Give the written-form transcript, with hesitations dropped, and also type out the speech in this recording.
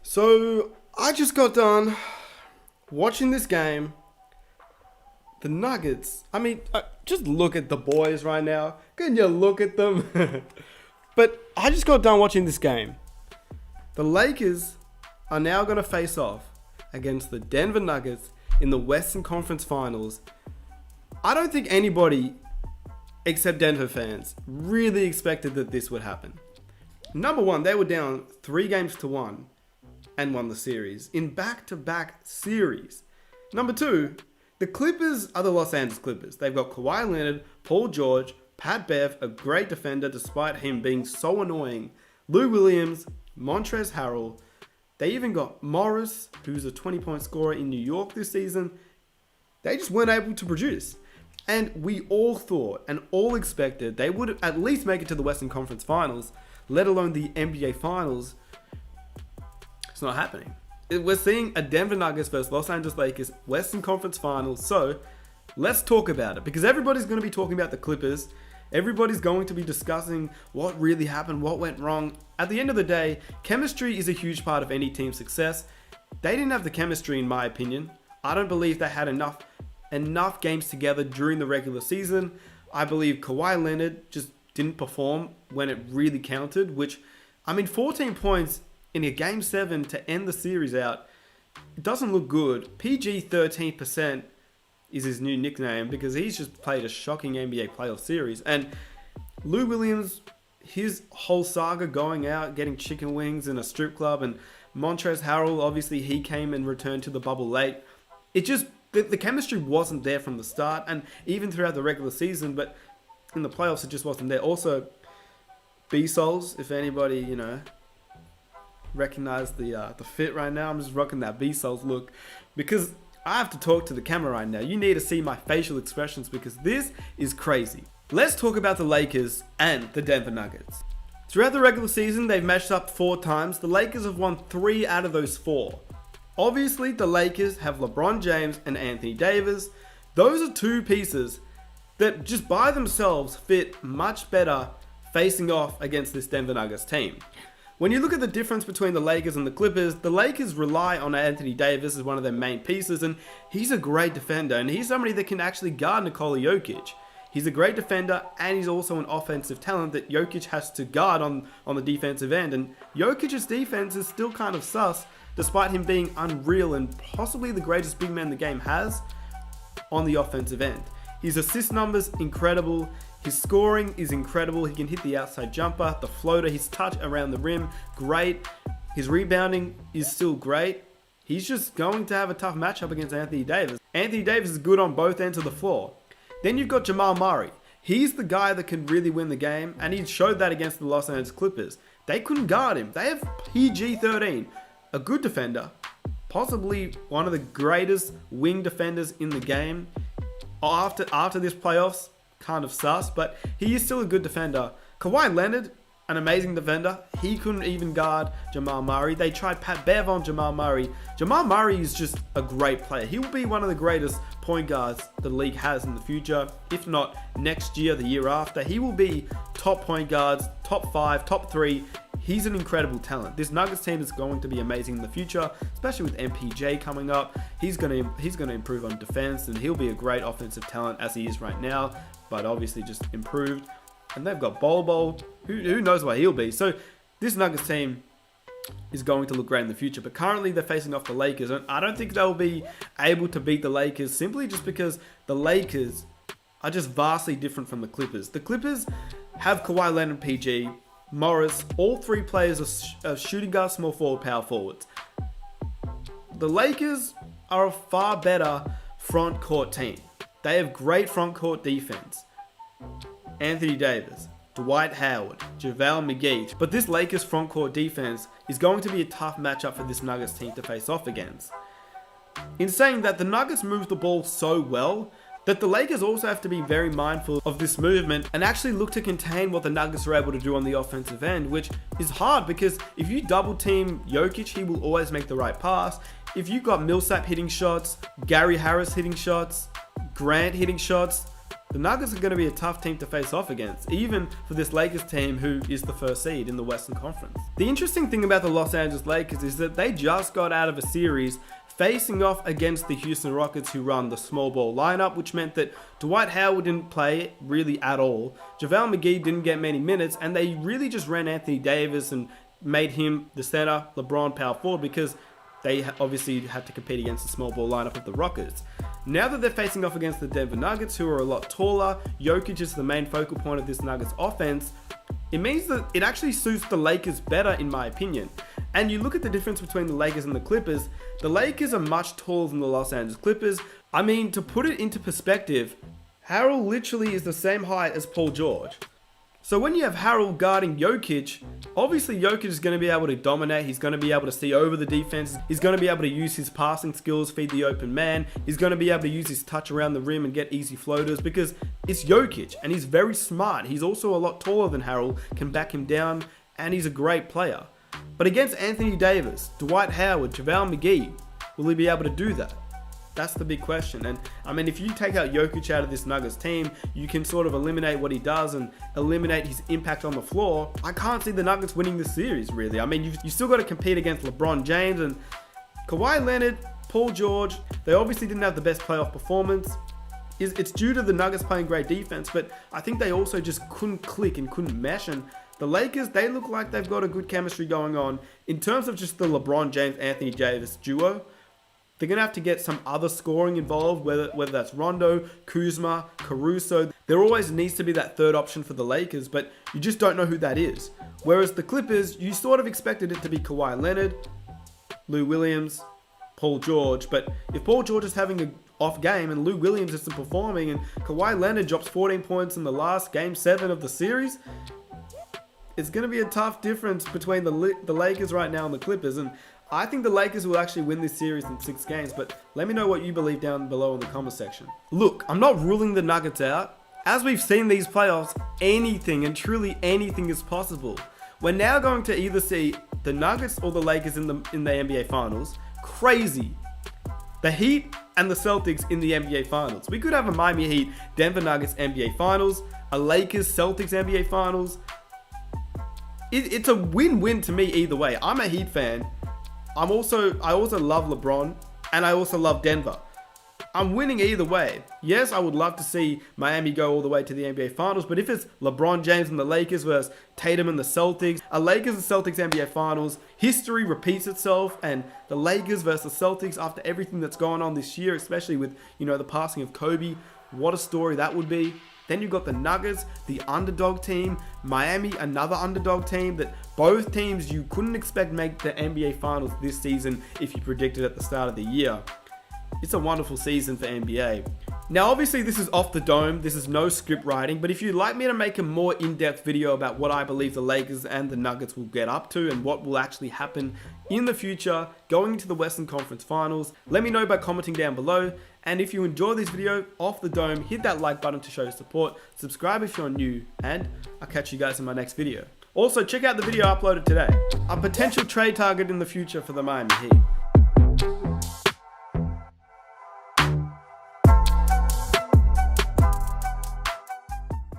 So I just got done watching this game. The Nuggets. Just look at the boys right now. Can you look at them? But I just got done watching this game. The Lakers are now going to face off against the Denver Nuggets in the Western Conference Finals. I don't think anybody except Denver fans really expected that this would happen. Number one, they were down 3-1 and won the series in back-to-back series. Number two, the Clippers are the Los Angeles Clippers. They've got Kawhi Leonard, Paul George, Pat Bev, a great defender despite him being so annoying, Lou Williams, Montrezl Harrell. They even got Morris, who's a 20-point scorer in New York this season. They just weren't able to produce. And we all thought and all expected they would at least make it to the Western Conference Finals, let alone the NBA Finals. It's not happening. We're seeing a Denver Nuggets versus Los Angeles Lakers Western Conference Finals. So let's talk about it, because everybody's going to be talking about the Clippers. Everybody's going to be discussing what really happened, what went wrong. At the end of the day, chemistry is a huge part of any team's success. They didn't have the chemistry, in my opinion. I don't believe they had enough games together during the regular season. I believe Kawhi Leonard just didn't perform when it really counted, 14 points in a Game 7 to end the series out, it doesn't look good. PG 13% is his new nickname because he's just played a shocking NBA playoff series. And Lou Williams, his whole saga going out, getting chicken wings in a strip club, and Montrezl Harrell, obviously he came and returned to the bubble late. The chemistry wasn't there from the start, and even throughout the regular season, but in the playoffs it just wasn't there. Also, B-Sols, if anybody, recognize the fit right now, I'm just rocking that B-Sols look because I have to talk to the camera right now. You need to see my facial expressions because this is crazy. Let's talk about the Lakers and the Denver Nuggets. Throughout the regular season, they've matched up 4 times. The Lakers have won 3 out of those 4. Obviously, the Lakers have LeBron James and Anthony Davis. Those are 2 pieces that just by themselves fit much better facing off against this Denver Nuggets team. When you look at the difference between the Lakers and the Clippers, the Lakers rely on Anthony Davis as one of their main pieces, and he's a great defender, and he's somebody that can actually guard Nikola Jokic. He's a great defender, and he's also an offensive talent that Jokic has to guard on the defensive end, and Jokic's defense is still kind of sus, despite him being unreal and possibly the greatest big man the game has on the offensive end. His assist numbers, incredible. His scoring is incredible. He can hit the outside jumper, the floater, his touch around the rim, great. His rebounding is still great. He's just going to have a tough matchup against Anthony Davis. Anthony Davis is good on both ends of the floor. Then you've got Jamal Murray. He's the guy that can really win the game, and he showed that against the Los Angeles Clippers. They couldn't guard him. They have PG-13, a good defender, possibly one of the greatest wing defenders in the game. After this playoffs, kind of sus, but he is still a good defender. Kawhi Leonard, an amazing defender. He couldn't even guard Jamal Murray. They tried Pat Bev on Jamal Murray. Jamal Murray is just a great player. He will be one of the greatest point guards the league has in the future. If not next year, the year after. He will be top point guards, top 5, top 3. He's an incredible talent. This Nuggets team is going to be amazing in the future, especially with MPJ coming up. He's going to improve on defense, and he'll be a great offensive talent as he is right now, but obviously just improved. And they've got Bol, who knows what he'll be. So this Nuggets team is going to look great in the future, but currently they're facing off the Lakers, and I don't think they'll be able to beat the Lakers simply just because the Lakers are just vastly different from the Clippers. The Clippers have Kawhi Leonard, PG, Morris, all 3 players are shooting guards, small forward, power forwards. The Lakers are a far better front court team. They have great front court defense. Anthony Davis, Dwight Howard, JaVale McGee. But this Lakers front court defense is going to be a tough matchup for this Nuggets team to face off against. In saying that, the Nuggets move the ball so well that the Lakers also have to be very mindful of this movement and actually look to contain what the Nuggets are able to do on the offensive end, which is hard because if you double team Jokic, he will always make the right pass. If you've got Millsap hitting shots, Gary Harris hitting shots, Grant hitting shots, the Nuggets are going to be a tough team to face off against, even for this Lakers team who is the first seed in the Western Conference. The interesting thing about the Los Angeles Lakers is that they just got out of a series facing off against the Houston Rockets, who run the small ball lineup, which meant that Dwight Howard didn't play really at all. JaVale McGee didn't get many minutes, and they really just ran Anthony Davis and made him the center, LeBron power forward, because they obviously had to compete against the small ball lineup of the Rockets. Now that they're facing off against the Denver Nuggets, who are a lot taller, Jokic is the main focal point of this Nuggets offense, it means that it actually suits the Lakers better, in my opinion. And you look at the difference between the Lakers and the Lakers are much taller than the Los Angeles Clippers. I mean, to put it into perspective, Harrell literally is the same height as Paul George. So when you have Harrell guarding Jokic, obviously Jokic is going to be able to dominate. He's going to be able to see over the defense. He's going to be able to use his passing skills, feed the open man. He's going to be able to use his touch around the rim and get easy floaters, because it's Jokic and he's very smart. He's also a lot taller than Harrell, can back him down, and he's a great player. But against Anthony Davis, Dwight Howard, JaVale McGee, will he be able to do that? That's the big question. And I mean, if you take out Jokic out of this Nuggets team, you can sort of eliminate what he does and eliminate his impact on the floor. I can't see the Nuggets winning this series, really. I mean, you still got to compete against LeBron James and Kawhi Leonard, Paul George. They obviously didn't have the best playoff performance. It's due to the Nuggets playing great defense, but I think they also just couldn't click and couldn't mesh. And the Lakers, they look like they've got a good chemistry going on. In terms of just the LeBron James, Anthony Davis duo, they're going to have to get some other scoring involved, whether that's Rondo, Kuzma, Caruso. There always needs to be that third option for the Lakers, but you just don't know who that is. Whereas the Clippers, you sort of expected it to be Kawhi Leonard, Lou Williams, Paul George. But if Paul George is having an off game and Lou Williams isn't performing and Kawhi Leonard drops 14 points in the last Game 7 of the series, it's going to be a tough difference between the Lakers right now and the Clippers. And I think the Lakers will actually win this series in 6 games, but let me know what you believe down below in the comment section. Look, I'm not ruling the Nuggets out. As we've seen these playoffs, anything and truly anything is possible. We're now going to either see the Nuggets or the Lakers in the NBA Finals. Crazy. The Heat and the Celtics in the NBA Finals. We could have a Miami Heat, Denver Nuggets NBA Finals, a Lakers Celtics NBA Finals. It's a win-win to me either way. I'm a Heat fan. I also love LeBron, and I also love Denver. I'm winning either way. Yes, I would love to see Miami go all the way to the NBA Finals, but if it's LeBron James and the Lakers versus Tatum and the Celtics, a Lakers and Celtics NBA Finals, history repeats itself, and the Lakers versus the Celtics after everything that's gone on this year, especially with, the passing of Kobe, what a story that would be. Then you've got the Nuggets, the underdog team, Miami, another underdog team, that both teams you couldn't expect make the NBA Finals this season if you predicted at the start of the year. It's a wonderful season for NBA. Now obviously this is off the dome, this is no script writing, but if you'd like me to make a more in-depth video about what I believe the Lakers and the Nuggets will get up to and what will actually happen in the future going into the Western Conference Finals, let me know by commenting down below. And if you enjoy this video off the dome, hit that like button to show your support, subscribe if you're new, and I'll catch you guys in my next video. Also check out the video I uploaded today, a potential trade target in the future for the Miami Heat.